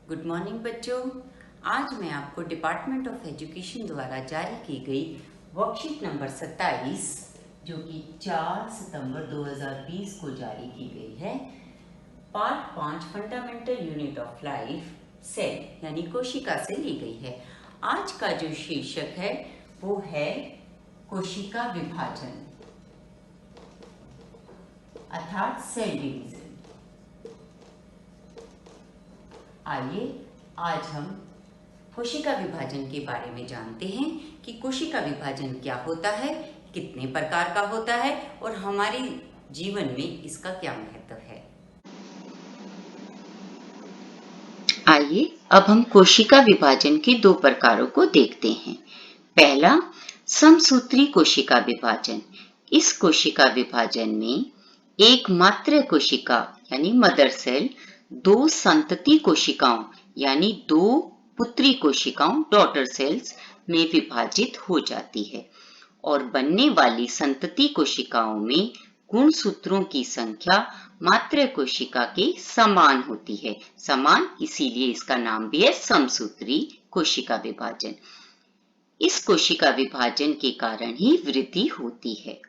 Good morning बच्चों। आज मैं आपको डिपार्टमेंट ऑफ एजुकेशन द्वारा जारी की गई वर्कशीट नंबर 27 जो कि 4 सितंबर 2020 को जारी की गई है, part 5 fundamental unit of life cell यानी कोशिका से ली गई है। आज का जो शीर्षक है वो है कोशिका विभाजन अर्थात सेल डिवीजन। आइए आज हम कोशिका विभाजन के बारे में जानते हैं कि कोशिका विभाजन क्या होता है, कितने प्रकार का होता है और हमारे जीवन में इसका क्या महत्व है। आइए अब हम कोशिका विभाजन के दो प्रकारों को देखते हैं। पहला, समसूत्री कोशिका विभाजन। इस कोशिका विभाजन में एक मात्र कोशिका यानी मदर सेल दो संतति कोशिकाओं यानी दो पुत्री कोशिकाओं डॉटर सेल्स में विभाजित हो जाती है और बनने वाली संतति कोशिकाओं में गुणसूत्रों की संख्या मात्र कोशिका के समान होती है। समान इसीलिए इसका नाम भी है समसूत्री कोशिका विभाजन। इस कोशिका विभाजन के कारण ही वृद्धि होती है।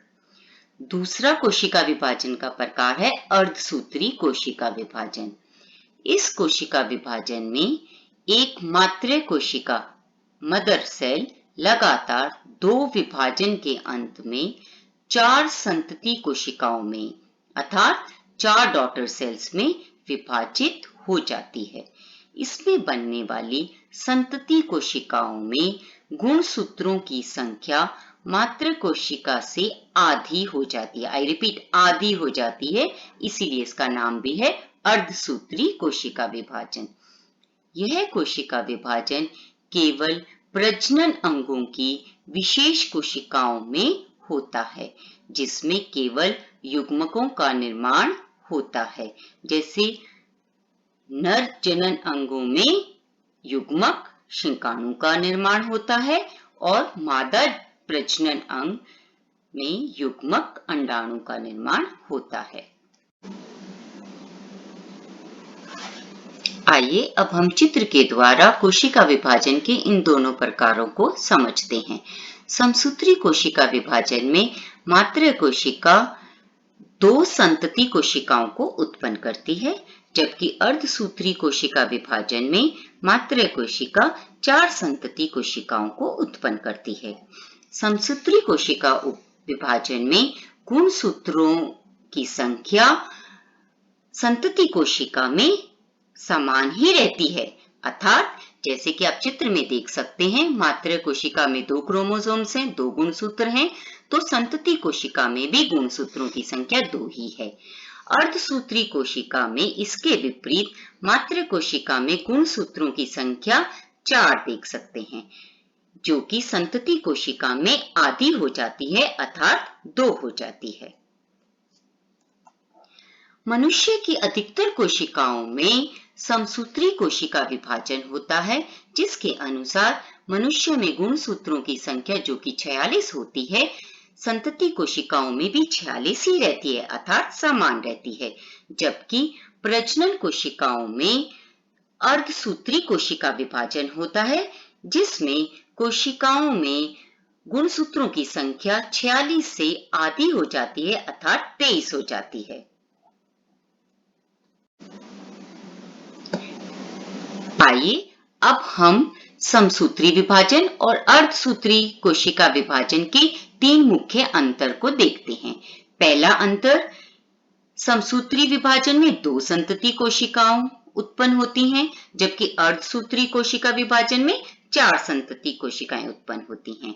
दूसरा कोशिका विभाजन का प्रकार है अर्धसूत्री कोशिका विभाजन। इस कोशिका विभाजन में एक मात्र कोशिका मदर सेल लगातार दो विभाजन के अंत में चार संतति कोशिकाओं में अर्थात चार डॉटर सेल्स में विभाजित हो जाती है। इसमें बनने वाली संतति कोशिकाओं में गुणसूत्रों की संख्या मात्र कोशिका से आधी हो जाती है। आई रिपीट, आधी हो जाती है, इसीलिए इसका नाम भी है अर्धसूत्री कोशिका विभाजन। यह कोशिका विभाजन केवल प्रजनन अंगों की विशेष कोशिकाओं में होता है जिसमें केवल युग्मकों का निर्माण होता है। जैसे नर जनन अंगों में युग्मक शिंकाणु का निर्माण होता है और मादा प्रजनन अंग में युग्मक अंडाणु का निर्माण होता है। आइए अब हम चित्र के द्वारा कोशिका विभाजन के इन दोनों प्रकारों को समझते हैं। समसूत्री कोशिका विभाजन में मात्र कोशिका दो संतति कोशिकाओं को उत्पन्न करती है, जबकि अर्धसूत्री कोशिका विभाजन में मात्र कोशिका चार संतति कोशिकाओं को उत्पन्न करती है। समसूत्री कोशिका विभाजन में गुणसूत्रों की संख्या संतति कोशिका में समान ही रहती है, अर्थात जैसे कि आप चित्र में देख सकते हैं, मात्र कोशिका में दो क्रोमोसोम्स हैं, दो गुणसूत्र हैं, तो संतति कोशिका में भी गुणसूत्रों की संख्या दो ही है। अर्धसूत्री कोशिका में इसके विपरीत मात्र कोशिका में गुणसूत्रों की संख्या चार देख सकते हैं, जो कि संतति कोशिका में आधी हो जाती है अर्थात दो हो जाती है। मनुष्य की अधिकतर कोशिकाओं में समसूत्री कोशिका विभाजन होता है, जिसके अनुसार मनुष्य में गुणसूत्रों की संख्या जो कि 46 होती है, संतति कोशिकाओं में भी 46 ही रहती है अर्थात समान रहती है, जबकि प्रजनन कोशिकाओं में अर्धसूत्री कोशिका विभाजन होता है, जिसमें कोशिकाओं में गुणसूत्रों की संख्या 46 से आधी हो जाती है अर्थात 23 हो जाती है। आइए अब हम समसूत्री विभाजन और अर्धसूत्री कोशिका विभाजन के तीन मुख्य अंतर को देखते हैं। पहला अंतर, समसूत्री विभाजन में दो संतति कोशिकाओं उत्पन्न होती हैं, जबकि अर्धसूत्री कोशिका विभाजन में चार संतति कोशिकाएं उत्पन्न होती हैं।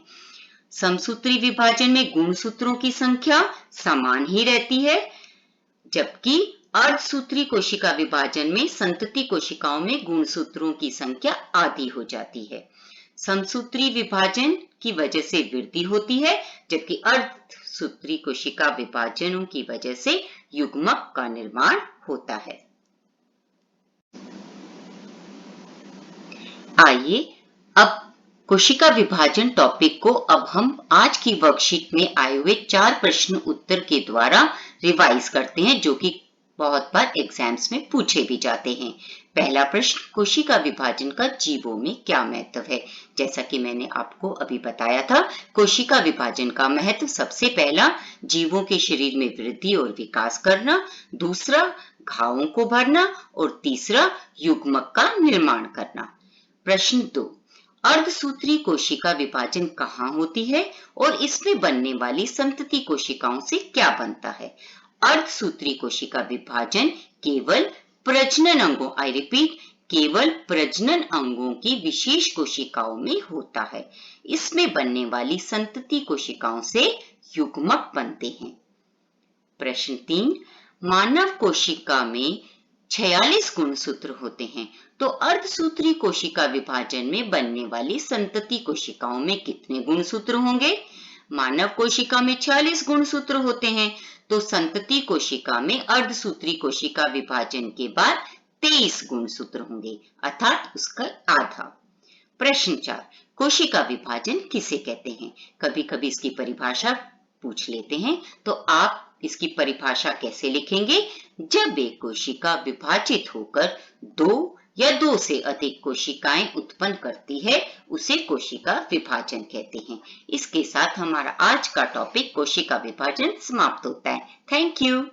समसूत्री विभाजन में गुणसूत्रों की संख्या समान ही रहती है, जबकि अर्धसूत्री कोशिका विभाजन में संतति कोशिकाओं में गुणसूत्रों की संख्या आधी हो जाती है। समसूत्री विभाजन की वजह से वृद्धि होती है, जबकि अर्धसूत्री कोशिका विभाजनों की वजह से युग्मक का निर्माण होता है। आइए अब कोशिका विभाजन टॉपिक को अब हम आज की वर्कशीट में आए हुए 4 प्रश्न उत्तर के द्वारा रिवाइज करते हैं, जो कि बहुत बार एग्जाम्स में पूछे भी जाते हैं। पहला प्रश्न, कोशिका विभाजन का जीवों में क्या महत्व है? जैसा कि मैंने आपको अभी बताया था, कोशिका विभाजन का महत्व सबसे पहला जीवों के शरीर में वृद्धि और विकास करना, दूसरा घावों को भरना और तीसरा युग्मक का निर्माण करना। प्रश्न 2, अर्धसूत्री कोशिका विभाजन कहाँ होती है और इसमें बनने वाली संतति कोशिकाओं से क्या बनता है? अर्धसूत्री कोशिका विभाजन केवल प्रजनन अंगों, आई रिपीट, केवल प्रजनन अंगों की विशेष कोशिकाओं में होता है। इसमें बनने वाली संतति कोशिकाओं से युग्मक बनते हैं। प्रश्न 3, मानव कोशिका में 46 गुणसूत्र होते हैं, तो अर्धसूत्री कोशिका विभाजन में बनने वाली संतति कोशिकाओं में कितने गुणसूत्र होंगे? मानव कोशिका में 46 गुणसूत्र होते हैं, तो संतति कोशिका में अर्धसूत्री कोशिका विभाजन के बाद 23 गुणसूत्र होंगे, अर्थात उसका आधा। प्रश्न 4, कोशिका विभाजन किसे कहते हैं? कभी कभी इसकी परिभाषा पूछ लेते हैं, तो आप इसकी परिभाषा कैसे लिखेंगे? जब एक कोशिका विभाजित होकर दो या दो से अधिक कोशिकाएं उत्पन्न करती है, उसे कोशिका विभाजन कहते हैं। इसके साथ हमारा आज का टॉपिक कोशिका विभाजन समाप्त होता है। Thank you.